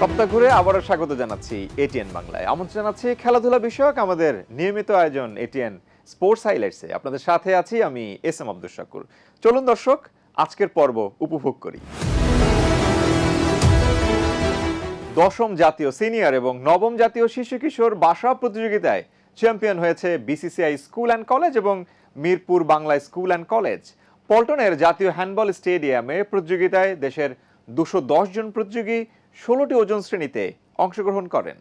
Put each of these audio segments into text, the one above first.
সপ্তাহ ঘুরে আবারও স্বাগত জানাচ্ছি এটিএন বাংলায়। আমন্ত্রণ জানাচ্ছি খেলাধুলা বিষয়ক আমাদের নিয়মিত আয়োজন এটিএন স্পোর্টস হাইলাইটসে। আপনাদের সাথে আছি আমি এস এম আব্দুল শাকুর। চলুন দর্শক, আজকের পর্ব উপভোগ করি। দশম জাতীয় সিনিয়র এবং নবম জাতীয় শিশু কিশোর বাসা প্রতিযোগিতায় চ্যাম্পিয়ন হয়েছে বিসিসিআই স্কুল অ্যান্ড কলেজ এবং Mirpur Bangla school and college. পল্টনের জাতীয় হ্যান্ডবল স্টেডিয়ামে প্রতিযোগিতায় দেশের 210 জন প্রতিযোগী 16টি ওজন শ্রেণীতে অংশগ্রহণ করেন।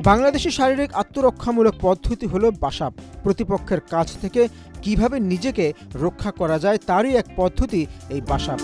বাংলাদেশের শারীরিক আত্মরক্ষামূলক পদ্ধতি হলো বাসাপ। প্রতিপক্ষের কাছ থেকে কিভাবে নিজেকে রক্ষা করা যায় তারই এক পদ্ধতি এই বাসাপ।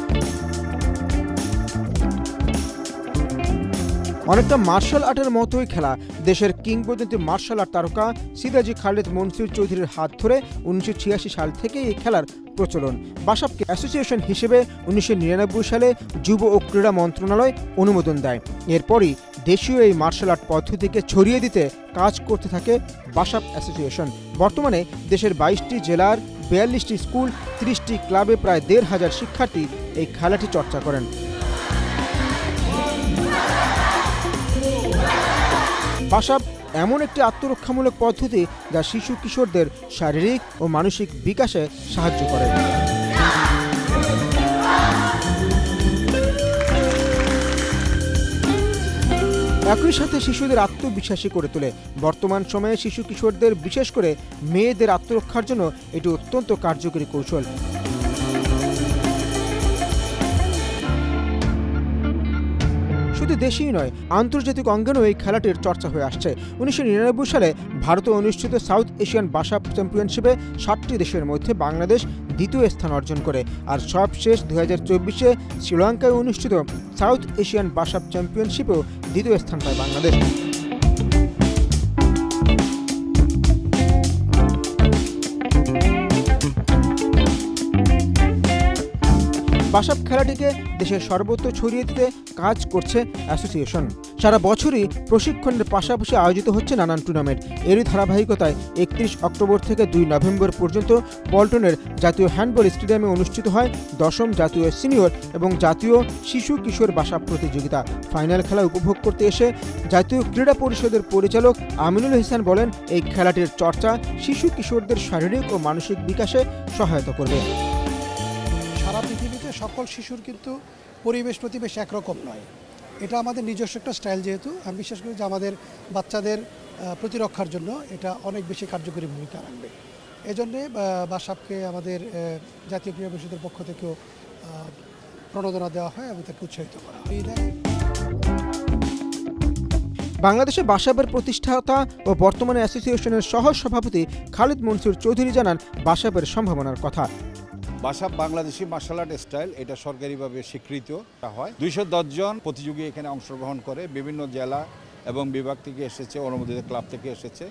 অনেকটা মার্শাল আর্টের মতোই খেলা। দেশের কিংবদন্তি মার্শাল আর্ট তারকা সিদাজি খালেদ মনসুর চৌধুরীর হাত ধরে 1986 সাল থেকে এই খেলার প্রচলন। বাসাপকে অ্যাসোসিয়েশন হিসেবে 1999 সালে যুব ও ক্রীড়া মন্ত্রণালয় অনুমোদন দেয়। এরপরই দেশীয় এই মার্শাল আর্ট পদ্ধতিকে ছড়িয়ে দিতে কাজ করতে থাকে বাসাপ অ্যাসোসিয়েশন। বর্তমানে দেশের 22টি জেলার 42টি স্কুল, 30টি ক্লাবে প্রায় 1,500 শিক্ষার্থী এই খেলাটি চর্চা করেন। বাসাপ এমন একটি আত্মরক্ষামূলক পদ্ধতি যা শিশু কিশোরদের শারীরিক ও মানসিক বিকাশে সাহায্য করে। একই সাথে শিশুদের আত্মবিশ্বাসী করে তোলে। বর্তমান সময়ে শিশু কিশোরদের, বিশেষ করে মেয়েদের আত্মরক্ষার জন্য এটি অত্যন্ত কার্যকরী কৌশল। শুধু দেশেই নয়, আন্তর্জাতিক অঙ্গনেও এই খেলাটির চর্চা হয়ে আসছে। 1999 সালে ভারতে অনুষ্ঠিত সাউথ এশিয়ান বাসাপ চ্যাম্পিয়নশিপে 60টি দেশের মধ্যে বাংলাদেশ দ্বিতীয় স্থান অর্জন করে। আর সবশেষ 2024-এ শ্রীলঙ্কায় অনুষ্ঠিত সাউথ এশিয়ান বাসাপ চ্যাম্পিয়নশিপেও দ্বিতীয় স্থান পায় বাংলাদেশ। বাসাপ খেলাটিকে দেশের সর্বত্র ছড়িয়ে দিতে কাজ করছে অ্যাসোসিয়েশন। সারা বছরই প্রশিক্ষণের পাশাপাশি আয়োজিত হচ্ছে নানান টুর্নামেন্ট। এরই ধারাবাহিকতায় 31 অক্টোবর থেকে 2 নভেম্বর পর্যন্ত পল্টনের জাতীয় হ্যান্ডবল স্টেডিয়ামে অনুষ্ঠিত হয় 10ম জাতীয় সিনিয়র এবং জাতীয় শিশু কিশোর বাসাপ প্রতিযোগিতা। ফাইনাল খেলা উপভোগ করতে এসে জাতীয় ক্রীড়া পরিষদের পরিচালক আমিনুল ইহসান বলেন, এই খেলাটির চর্চা শিশু কিশোরদের শারীরিক ও মানসিক বিকাশে সহায়তা করবে। সারা পৃথিবীতে সকল শিশুর কিন্তু পরিবেশ প্রতিবেশ একরকম নয়। এটা আমাদের নিজস্ব একটা স্টাইল। যেহেতু আমি বিশ্বাস করি যে আমাদের বাচ্চাদের প্রতিরক্ষার জন্য এটা অনেক বেশি কার্যকরী ভূমিকা রাখবে। এজন্যে বাসাপকে আমাদের জাতীয় ক্রীড়া পরিষদের পক্ষ থেকেও প্রণোদনা দেওয়া হয় এবং তাকে উৎসাহিত করা হয়। বাংলাদেশে বাসাপের প্রতিষ্ঠাতা ও বর্তমানে অ্যাসোসিয়েশনের সহ সভাপতি খালেদ মনসুর চৌধুরী জানান বাসাপের সম্ভাবনার কথা। বাসাপ বাংলাদেশি মার্শাল আর্ট স্টাইল, এটা সরকারিভাবে স্বীকৃত হয়। 210 জন প্রতিযোগী এখানে অংশগ্রহণ করে। বিভিন্ন জেলা এবং বিভাগ থেকে এসেছে, অনুমোদিত ক্লাব থেকে এসেছে।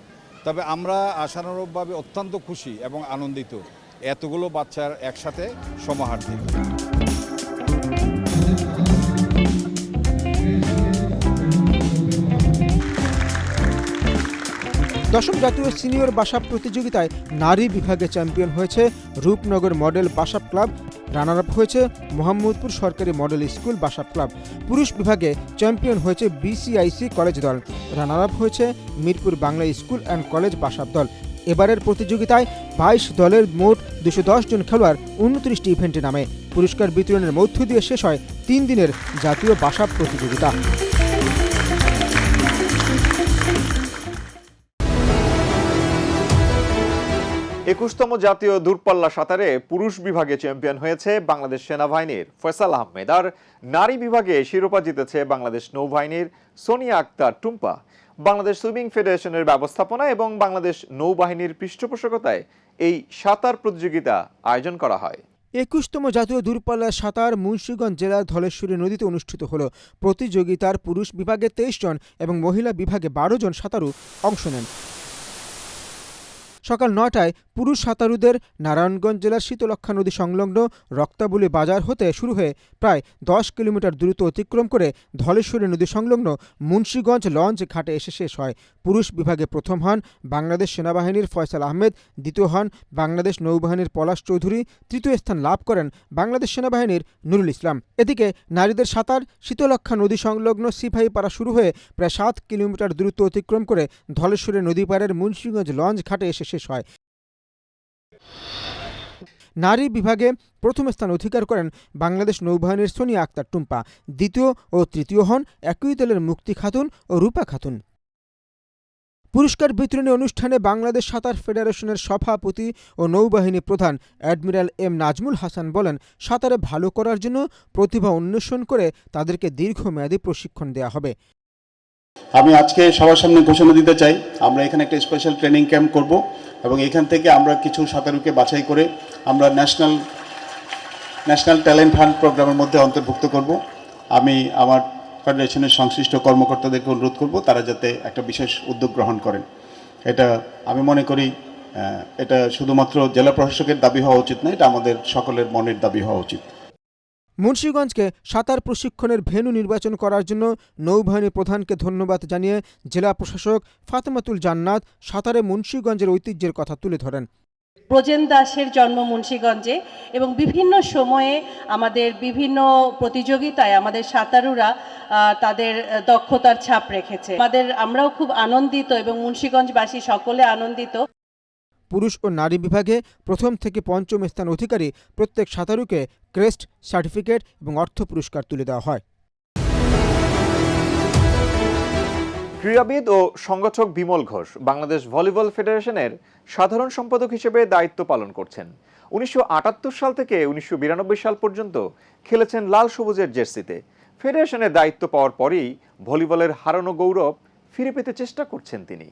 তবে আমরা আশানুরূপভাবে অত্যন্ত খুশি এবং আনন্দিত এতগুলো বাচ্চার একসাথে সমাহার থেকে। দশম জাতীয় সিনিয়র বাসাপ প্রতিযোগিতায় নারী বিভাগে চ্যাম্পিয়ন হয়েছে রূপনগর মডেল বাসাপ ক্লাব। রানার আপ হয়েছে মোহাম্মদপুর সরকারি মডেল স্কুল বাসাপ ক্লাব। পুরুষ বিভাগে চ্যাম্পিয়ন হয়েছে বিসিআইসি কলেজ দল। রানার আপ হয়েছে Mirpur Bangla school and college বাসাপ দল। এবারের প্রতিযোগিতায় 22 দলের মোট 210 জন খেলোয়াড় 29টি ইভেন্টে নামে। পুরস্কার বিতরণের মধ্য দিয়ে শেষ হয় 3 দিনের জাতীয় বাসাপ প্রতিযোগিতা। 21তম জাতীয় দূরপাল্লা সাঁতারে পুরুষ বিভাগে চ্যাম্পিয়ন হয়েছে বাংলাদেশ সেনাবাহিনীর ফয়সাল আহমেদ। আর নারী বিভাগে শিরোপা জিতেছে বাংলাদেশ নৌবাহিনীর সোনিয়া আক্তার টুম্পা। বাংলাদেশ সুইমিং ফেডারেশনের ব্যবস্থাপনা এবং বাংলাদেশ নৌবাহিনীর পৃষ্ঠপোষকতায় এই সাঁতার প্রতিযোগিতা আয়োজন করা হয়। 21তম জাতীয় দূরপাল্লা সাঁতার মুন্সিগঞ্জ জেলার ধলেশ্বরী নদীতে অনুষ্ঠিত হল। প্রতিযোগিতার পুরুষ বিভাগে 23 জন এবং মহিলা বিভাগে 12 জন সাঁতারু অংশ নেন। সকাল 9টায় পুরুষ সাঁতারুদের নারায়ণগঞ্জ জেলার শীতলক্ষ্যা নদী সংলগ্ন রক্তাবলী বাজার হতে শুরু হয়ে প্রায় 10 কিলোমিটার দূরত্ব অতিক্রম করে ধলেশ্বরী নদী সংলগ্ন মুন্সীগঞ্জ লঞ্চ ঘাটে এসে শেষ হয়। পুরুষ বিভাগে প্রথম হন বাংলাদেশ সেনাবাহিনীর ফয়সাল আহমেদ, দ্বিতীয় হন বাংলাদেশ নৌবাহিনীর পলাশ চৌধুরী, তৃতীয় স্থান লাভ করেন বাংলাদেশ সেনাবাহিনীর নুরুল ইসলাম। এদিকে নারীদের সাঁতার শীতলক্ষ্যা নদী সংলগ্ন সিপাহীপাড়া শুরু হয়ে প্রায় 7 কিলোমিটার দূরত্ব অতিক্রম করে ধলেশ্বরী নদী পাড়ের মুন্সীগঞ্জ লঞ্চ ঘাটে এসে শেষ হয়। নারী বিভাগে প্রথম স্থান অধিকার করেন বাংলাদেশ নৌবাহিনীর সোনিয়া আক্তার টুম্পা, দ্বিতীয় ও তৃতীয় হন একই দলের মুক্তি খাতুন ও রূপা খাতুন। পুরস্কার বিতরণী অনুষ্ঠানে বাংলাদেশ সাঁতার ফেডারেশনের সভাপতি ও নৌবাহিনী প্রধান অ্যাডমিরাল এম নাজমুল হাসান বলেন, সাঁতারে ভালো করার জন্য প্রতিভা অন্বেষণ করে তাদেরকে দীর্ঘমেয়াদী প্রশিক্ষণ দেওয়া হবে। আমি আজকে সবার সামনে ঘোষণা দিতে চাই, আমরা এখানে একটা স্পেশাল ট্রেনিং ক্যাম্প করব এবং এখান থেকে আমরা কিছু সাঁতারুকে বাছাই করে আমরা ন্যাশনাল ট্যালেন্ট হান্ট প্রোগ্রামের মধ্যে অন্তর্ভুক্ত করব। আমি আমার ফেডারেশনের সংশ্লিষ্ট কর্মকর্তাদেরকে অনুরোধ করব তারা যাতে একটা বিশেষ উদ্যোগ গ্রহণ করেন। এটা আমি মনে করি এটা শুধুমাত্র জেলা প্রশাসকের দাবি হওয়া উচিত না, এটা আমাদের সকলের মনের দাবি হওয়া উচিত। মুন্সীগঞ্জকে সাঁতার প্রশিক্ষণের ভেন্যু নির্বাচন করার জন্য নৌবাহিনী প্রধানকে ধন্যবাদ জানিয়ে জেলা প্রশাসক ফাতেমাতুল জান্নাত সাঁতারে মুন্সীগঞ্জের ঐতিহ্যের কথা তুলে ধরেন। ব্রজেন দাসের জন্ম মুন্সীগঞ্জে এবং বিভিন্ন সময়ে আমাদের বিভিন্ন প্রতিযোগিতায় আমাদের সাঁতারুরা তাদের দক্ষতার ছাপ রেখেছে। আমরাও খুব আনন্দিত এবং মুন্সীগঞ্জবাসী সকলে আনন্দিত। পুরুষ ও নারী বিভাগে প্রথম থেকে পঞ্চম স্থান অধিকারী প্রত্যেক সাঁতারুকে ক্রেস্ট, সার্টিফিকেট এবং অর্থ পুরস্কার তুলে দেওয়া হয়। ক্রীড়াবিদ ও সংগঠক বিমল ঘোষ বাংলাদেশ ভলিবল ফেডারেশনের সাধারণ সম্পাদক হিসেবে দায়িত্ব পালন করছেন। 1978 সাল থেকে 1992 সাল পর্যন্ত খেলেছেন লাল সবুজের জার্সিতে। ফেডারেশনের দায়িত্ব পাওয়ার পরেই ভলিবলের হারানো গৌরব ফিরে পেতে চেষ্টা করছেন তিনি।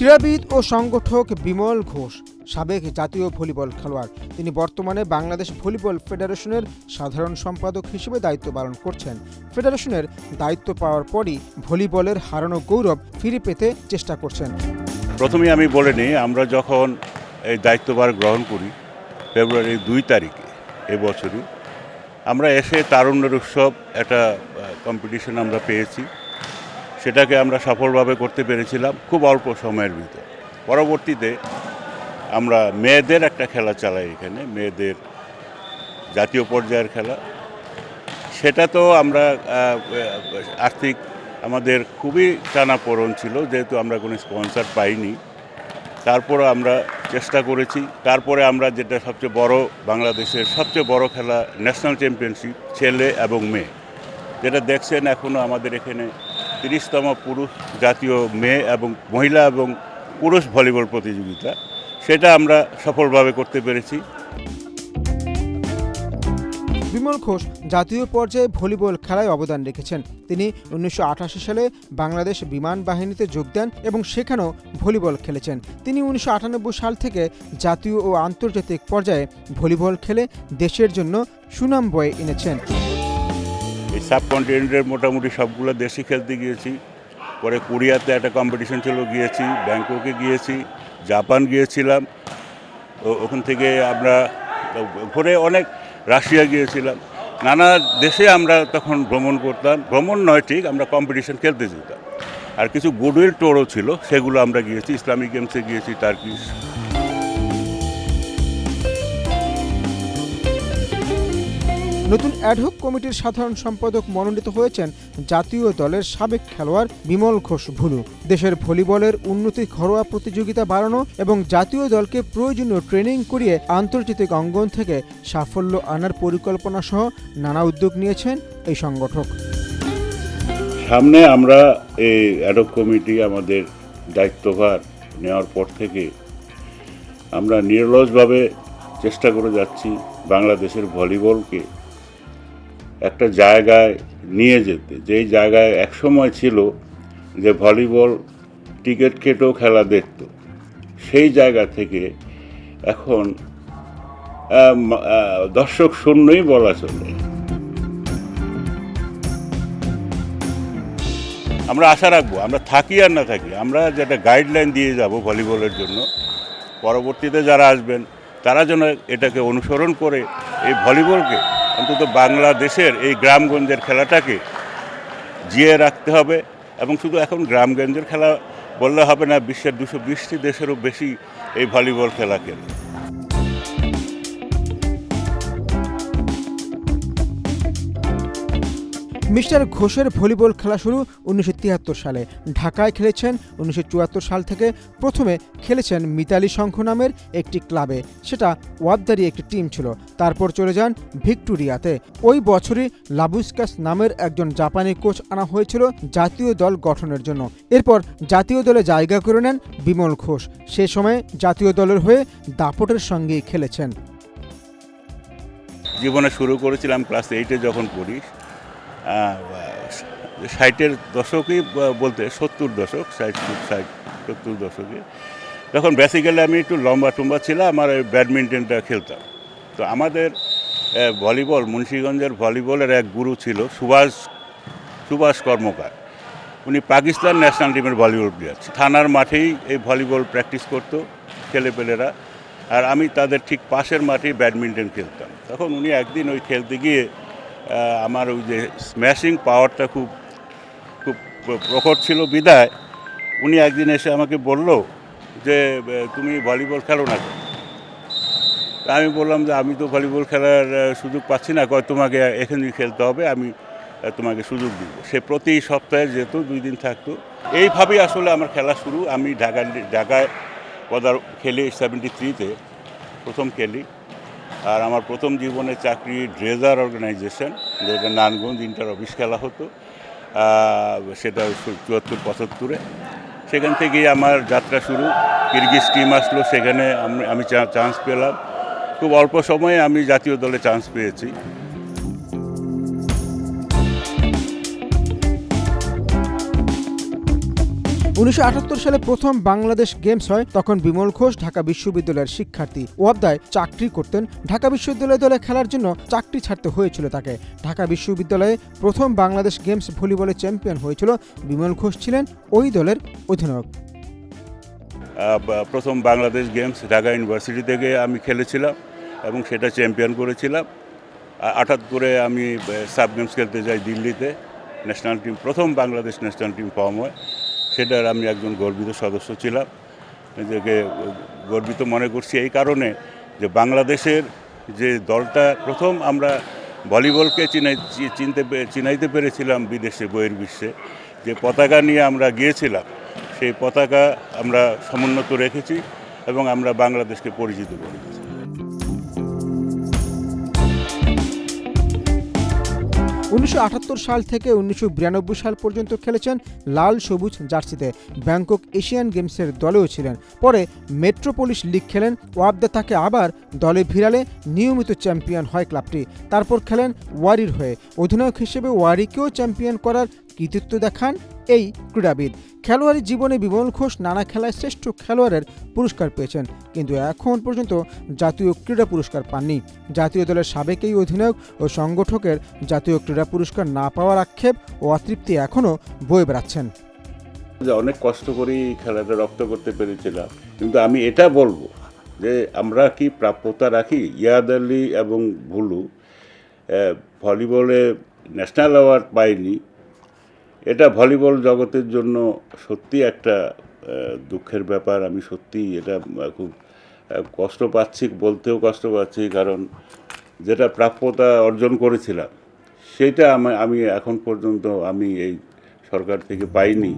ক্রীড়াবিদ ও সংগঠক বিমল ঘোষ সাবেক জাতীয় ভলিবল খেলোয়াড়। তিনি বর্তমানে বাংলাদেশ ভলিবল ফেডারেশনের সাধারণ সম্পাদক হিসেবে দায়িত্ব পালন করছেন। ফেডারেশনের দায়িত্ব পাওয়ার পরই ভলিবলের হারানো গৌরব ফিরে পেতে চেষ্টা করছেন। প্রথমে আমি বলে নিই, আমরা যখন এই দায়িত্বভার গ্রহণ করি ফেব্রুয়ারির 2 তারিখে এবছরই, আমরা এসে তারুণ্যের উৎসব একটা কম্পিটিশন আমরা পেয়েছি। সেটাকে আমরা সফলভাবে করতে পেরেছিলাম খুব অল্প সময়ের ভিতর। পরবর্তীতে আমরা মেয়েদের একটা খেলা চালাই, এখানে মেয়েদের জাতীয় পর্যায়ের খেলা। সেটা তো আমরা আর্থিক আমাদের খুবই টানাপোড়েন ছিল, যেহেতু আমরা কোনো স্পন্সর পাইনি। তারপরে আমরা চেষ্টা করেছি। তারপরে আমরা যেটা সবচেয়ে বড়, বাংলাদেশের সবচেয়ে বড় খেলা ন্যাশনাল চ্যাম্পিয়নশিপ ছেলে এবং মেয়ে, যেটা দেখছেন এখনও আমাদের এখানে 30তম পুরুষ জাতীয় মেয়ে এবং মহিলা এবং পুরুষ ভলিবল প্রতিযোগিতা, সেটা আমরা সফলভাবে করতে পেরেছি। বিমল ঘোষ জাতীয় পর্যায়ে ভলিবল খেলায় অবদান রেখেছেন। তিনি 1988 সালে বাংলাদেশ বিমান বাহিনীতে যোগ দেন এবং সেখানেও ভলিবল খেলেছেন। তিনি 1998 সাল থেকে জাতীয় ও আন্তর্জাতিক পর্যায়ে ভলিবল খেলে দেশের জন্য সুনাম বয়ে এনেছেন। এই সাবকন্টিনেন্টের মোটামুটি সবগুলো দেশে খেলতে গিয়েছি। পরে কোরিয়াতে একটা কম্পিটিশন ছিল, গিয়েছি। ব্যাংককে গিয়েছি, জাপান গিয়েছিলাম। ওখান থেকে আমরা ঘুরে অনেক রাশিয়া গিয়েছিলাম। নানা দেশে আমরা তখন ভ্রমণ করতাম। ভ্রমণ নয় ঠিক, আমরা কম্পিটিশন খেলতে যেতাম। আর কিছু গুডউইল টোরও ছিল, সেগুলো আমরা গিয়েছি। ইসলামিক গেমসে গিয়েছি, টার্কিশ। নতুন অ্যাডহক কমিটির সাধারণ সম্পাদক মনোনীত হয়েছেন জাতীয় দলের সাবেক খেলোয়াড় বিমল ঘোষ ভুলু। দেশের ভলিবলের উন্নতি, ঘরোয়া প্রতিযোগিতা বাড়ানো এবং জাতীয় দলকে প্রয়োজনীয় ট্রেনিং করিয়ে আন্তর্জাতিক অঙ্গন থেকে সাফল্য আনার পরিকল্পনা সহ নানা উদ্যোগ নিয়েছেন এই সংগঠক। সামনে আমরা এই অ্যাডহক কমিটি আমাদের দায়িত্বভার নেওয়ার পর থেকে আমরা নিরলসভাবে চেষ্টা করে যাচ্ছি বাংলাদেশের ভলিবলকে একটা জায়গায় নিয়ে যেতে, যেই জায়গায় একসময় ছিল যে ভলিবল টিকিট কেটেও খেলা দেখত, সেই জায়গা থেকে এখন দর্শক শূন্যই বলা চলে। আমরা আশা রাখবো, আমরা থাকি আর না থাকি, আমরা যেটা গাইডলাইন দিয়ে যাব ভলিবলের জন্য, পরবর্তীতে যারা আসবেন তারা যেন এটাকে অনুসরণ করে এই ভলিবলকে, অন্তত বাংলাদেশের এই গ্রামগঞ্জের খেলাটাকে জিয়ে রাখতে হবে। এবং শুধু এখন গ্রামগঞ্জের খেলা বললে হবে না, বিশ্বের 220টি দেশেরও বেশি এই ভলিবল খেলা খেলে। মিস্টার ঘোষের ভলিবল খেলা শুরু 1973 সালে। ঢাকায় খেলেছেন 1974 সাল থেকে। প্রথমে খেলেছেন মিতালি সংঘ নামের একটি ক্লাবে, সেটা ওয়াবদারি একটি টিম ছিল। তারপর চলে যান ভিক্টোরিয়াতে। ওই বছরই লাবুস্কাস নামের একজন জাপানি কোচ আনা হয়েছিল জাতীয় দল গঠনের জন্য। এরপর জাতীয় দলে জায়গা করে নেন বিমল ঘোষ। সে সময় জাতীয় দলের হয়ে দাপটের সঙ্গেই খেলেছেন। জীবনে শুরু করেছিলাম ক্লাস 8-এ যখন পড়ি, 60-এর দশকই বলতে 70 দশক, 60-70 দশকে। তখন বেসিক্যালি আমি একটু লম্বা টম্বা ছিলাম, আমার ব্যাডমিন্টনটা খেলতাম। তো আমাদের ভলিবল, মুন্সিগঞ্জের ভলিবলের এক গুরু ছিল সুভাষ কর্মকার। উনি পাকিস্তান ন্যাশনাল টিমের ভলিবল প্লেয়ার। থানার মাঠেই এই ভলিবল প্র্যাকটিস করতো ছেলেপেলেরা, আর আমি তাদের ঠিক পাশের মাঠেই ব্যাডমিন্টন খেলতাম। তখন উনি একদিন ওই খেলতে গিয়ে আমার ওই যে স্ম্যাশিং পাওয়ারটা খুব খুব প্রখর ছিল বিধায় উনি একদিন এসে আমাকে বলল যে তুমি ভলিবল খেলো না কেন? তা আমি বললাম যে আমি তো ভলিবল খেলার সুযোগ পাচ্ছি না, কয় তোমাকে এখানেই খেলতে হবে, আমি তোমাকে সুযোগ দিব। সে প্রতি সপ্তাহে যেত, 2 দিন থাকতো। এইভাবেই আসলে আমার খেলা শুরু। আমি ঢাকায় খেলি 73-তে প্রথম খেলি। আর আমার প্রথম জীবনে চাকরি ড্রেজার অর্গানাইজেশন, যেটা নারায়ণগঞ্জ ইন্টার অফিস খেলা হতো, সেটা 74-75-এ। সেখান থেকেই আমার যাত্রা শুরু। কিরগিজ টিম আসলো, সেখানে আমি চান্স পেলাম। খুব অল্প সময়ে আমি জাতীয় দলে চান্স পেয়েছি। 1978 সালে প্রথম বাংলাদেশ গেমস হয়। তখন বিমল ঘোষ ঢাকা বিশ্ববিদ্যালয়ের শিক্ষার্থী। ওয়াবদায় চাকরি করতেন। ঢাকা বিশ্ববিদ্যালয় দলে খেলার জন্য চাকরি ছাড়তে হয়েছিল তাকে। ঢাকা বিশ্ববিদ্যালয়ে প্রথম বাংলাদেশ গেমস ভলিবলে চ্যাম্পিয়ন হয়েছিল। বিমল ঘোষ ছিলেন ওই দলের অধিনায়ক। প্রথম বাংলাদেশ গেমস ঢাকা ইউনিভার্সিটি থেকে আমি খেলেছিলাম এবং সেটা চ্যাম্পিয়ন করেছিলাম। 78-এ আমি সাব গেমস খেলতে যাই দিল্লিতে। ন্যাশনাল টিম, প্রথম বাংলাদেশ ন্যাশনাল টিম ফর্ম হয়, সেটার আমি একজন গর্বিত সদস্য ছিলাম। নিজেকে গর্বিত মনে করছি এই কারণে যে বাংলাদেশের যে দলটা প্রথম আমরা ভলিবলকে চিনাইতে পেরেছিলাম বিদেশে, বহির্বিশ্বে, যে পতাকা নিয়ে আমরা গিয়েছিলাম, সেই পতাকা আমরা সমুন্নত রেখেছি এবং আমরা বাংলাদেশকে পরিচিত করেছি। 1978 সাল থেকে 1992 সাল পর্যন্ত খেলেছেন লাল সবুজ জার্সিতে। ব্যাংকক এশিয়ান গেমসের দলেও ছিলেন। পরে মেট্রোপলিস লিগ খেলেন। ওয়াবদা তাকে আবার দলে ভিড়ালে নিয়মিত চ্যাম্পিয়ন হয় ক্লাবটি। তারপর খেলেন ওয়ারির হয়ে। অধিনায়ক হিসেবে ওয়ারিকেও চ্যাম্পিয়ন করার কৃতিত্ব দেখান এই ক্রীড়াবিদ। খেলোয়াড়ি জীবনে বিমল ঘোষ নানা খেলায় শ্রেষ্ঠ খেলোয়াড়ের পুরস্কার পেয়েছেন, কিন্তু এখন পর্যন্ত জাতীয় ক্রীড়া পুরস্কার পাননি। জাতীয় দলের সাবেক এই অধিনায়ক ও সংগঠকের জাতীয় ক্রীড়া পুরস্কার না পাওয়ার আক্ষেপ ও অতৃপ্তি এখনও বয়ে বেড়াচ্ছেন। অনেক কষ্ট করেই খেলাটা রপ্ত করতে পেরেছিলাম, কিন্তু আমি এটা বলবো যে আমরা কি প্রাপ্যতা রাখি। ইয়াদ আলী এবং ভুলু ভলিবলে ন্যাশনাল অ্যাওয়ার্ড পায়নি, এটা ভলিবল জগতের জন্য সত্যি একটা দুঃখের ব্যাপার। আমি সত্যি এটা খুব কষ্ট পাচ্ছি, বলতেও কষ্ট পাচ্ছি, কারণ যেটা প্রাপ্যতা অর্জন করেছিলাম সেটা আমি এখন পর্যন্ত আমি এই সরকার থেকে পাইনি।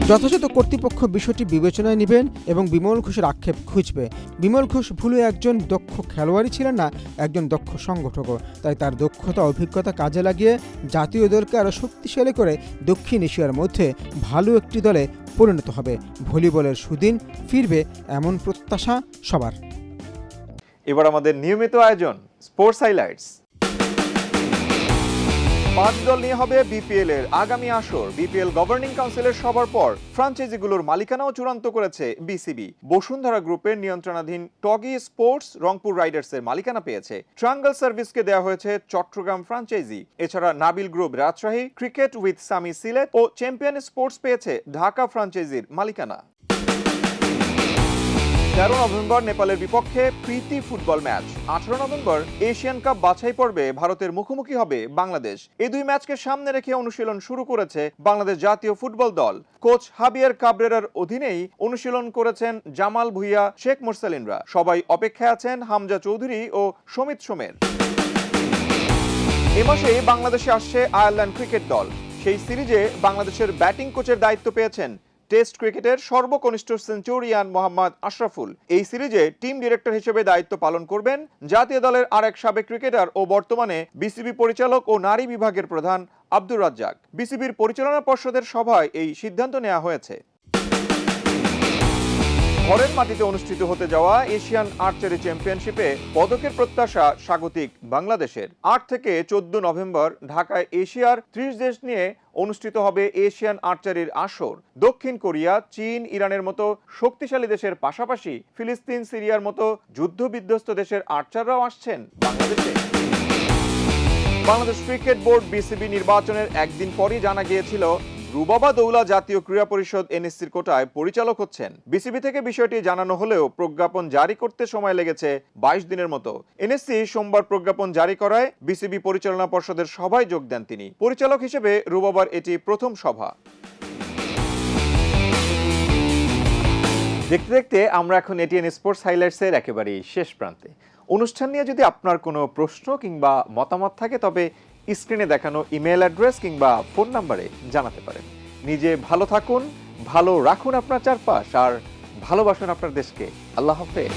যথাযথ কর্তৃপক্ষ বিষয়টি বিবেচনায় নেবেন এবং বিমল ঘোষের আক্ষেপ খুঁজবে। বিমল ঘোষ ভুলে একজন দক্ষ খেলোয়াড়ই ছিলেন না, একজন দক্ষ সংগঠকও। তাই তার দক্ষতা অভিজ্ঞতা কাজে লাগিয়ে জাতীয় দলকে আরও শক্তিশালী করে দক্ষিণ এশিয়ার মধ্যে ভালো একটি দলে পরিণত হবে। ভলিবলের সুদিন ফিরবে এমন প্রত্যাশা সবার। এবার আমাদের নিয়মিত আয়োজন স্পোর্টস হাইলাইটস। পাঁচ দল নিয়ে হবে বিপিএল এর আগামী আসর। বিপিএল গভর্নিং কাউন্সিলের সবার পর ফ্রাঞ্চাইজিগুলোর মালিকানাও চূড়ান্ত করেছে বিসিবি। বসুন্ধরা গ্রুপের নিয়ন্ত্রণাধীন টগি স্পোর্টস রংপুর রাইডার্সের মালিকানা পেয়েছে। ট্রাঙ্গল সার্ভিসকে দেওয়া হয়েছে চট্টগ্রাম ফ্রাঞ্চাইজি। এছাড়া Nabil group Rajshahi, cricket with Sami Sylhet ও চ্যাম্পিয়ন স্পোর্টস পেয়েছে ঢাকা ফ্রাঞ্চাইজির মালিকানা। 13 নভেম্বর নেপালের বিপক্ষে প্রীতি ফুটবল ম্যাচ। 18 নভেম্বর এশিয়ান কাপ বাছাই পর্বে ভারতের মুখোমুখি হবে বাংলাদেশ। এই দুই ম্যাচকে সামনে রেখে অনুশীলন শুরু করেছে বাংলাদেশ জাতীয় ফুটবল দল। কোচ হাবিয়ার কাবরেরার অধীনেই অনুশীলন করেছেন জামাল ভুইয়া, শেখ মোরসালিনরা। সবাই অপেক্ষায় আছেন হামজা চৌধুরী ও সমিত সোমের। এ মাসে বাংলাদেশে আসছে আয়ারল্যান্ড ক্রিকেট দল। সেই সিরিজে বাংলাদেশের ব্যাটিং কোচের দায়িত্ব পেয়েছেন টেস্ট ক্রিকেটের সর্বকনিষ্ঠ সেঞ্চুরিয়ান মোহাম্মদ আশরাফুল। এই সিরিজে টিম ডিরেক্টর হিসেবে দায়িত্ব পালন করবেন জাতীয় দলের আরেক সাবেক ক্রিকেটার ও বর্তমানে বিসিবি পরিচালক ও নারী বিভাগের প্রধান আব্দুর রাজ্জাক। বিসিবির পরিচালনা পর্ষদের সভায় এই সিদ্ধান্ত নেওয়া হয়েছে। ঘরের মাটিতে অনুষ্ঠিত হতে যাওয়া এশিয়ান আর্চারি চ্যাম্পিয়নশিপে পদকের প্রত্যাশা স্বাগতিক বাংলাদেশের। 8 থেকে 14 নভেম্বর ঢাকায় এশিয়ার 30 দেশ নিয়ে অনুষ্ঠিত হবে এশিয়ান আর্চারির আসর। দক্ষিণ কোরিয়া, চীন, ইরানের মতো শক্তিশালী দেশের পাশাপাশি ফিলিস্তিন, সিরিয়ার মতো যুদ্ধবিধ্বস্ত দেশের আর্চাররাও আসছেন বাংলাদেশে। বাংলাদেশ ক্রিকেট বোর্ড বিসিবি নির্বাচনের একদিন পরই জানা গিয়েছিল রুবাবা দৌলা জাতীয় ক্রীড়া পরিষদ এনএসসির কোটায় পরিচালক হচ্ছেন। বিসিবি থেকে বিষয়টি জানানো হলেও প্রজ্ঞাপন জারি করতে সময় লেগেছে 22 দিনের মতো। এনএসসি সোমবার প্রজ্ঞাপন জারি করায় বিসিবি পরিচালনা পর্ষদের সভায় যোগ দেন তিনি। পরিচালক হিসেবে রুবাবার এটি প্রথম সভা। দেখতে দেখতে আমরা এখন এটিএন স্পোর্টস হাইলাইটসের একেবারেই শেষ প্রান্তে। অনুষ্ঠান নিয়ে যদি আপনার কোনো প্রশ্ন কিংবা মতামত থাকে তবে স্ক্রিনে দেখানো ইমেল অ্যাড্রেস কিংবা ফোন নাম্বারে জানাতে পারেন। নিজে ভালো থাকুন, ভালো রাখুন আপনার চারপাশ, আর ভালোবাসুন আপনার দেশকে। আল্লাহ হাফেজ।